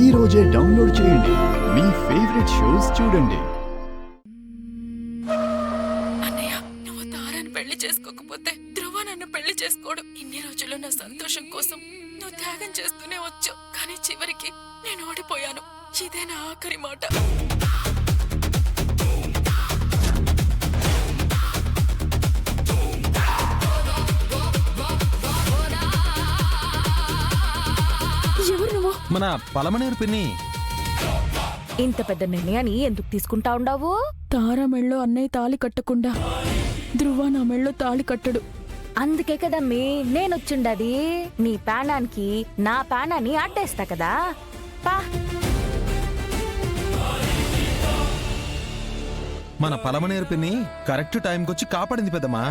ఈ రోజే డౌన్లోడ్ చేయండి. మీ ఫేవరెట్ షోస్ చూడండి. అన్నయ్య, నువ్వు తారాన్ని పెళ్లి చేసుకోకపోతే ధ్రువ నన్ను పెళ్లి చేసుకోడు. ఇన్ని రోజులు నా సంతోషం కోసం నువ్వు త్యాగం చేస్తూనే వచ్చు, కానీ చివరికి నేను ఓడిపోయాను. ఇదే నా ఆఖరి మాట. ఎవరు నువ్వు? మన పలమనేరు పిన్ని. ఇంత పెద్ద నిర్ణయాన్ని ఎందుకు తీసుకుంటా ఉండావు? తారా మెళ్ళో అన్నయ్య తాళి కట్టకుండా ధ్రువ నా మెళ్ళో తాళి కట్టడు. అందుకే కదా నేనొచ్చుండది. నీ ప్రాణానికి నా ప్రాణాన్ని అడ్డేస్తా కదా. పా. మన పలమనేరు పిన్ని కరెక్ట్ టైంకి వచ్చి కాపాడింది పెద్దమ్మా.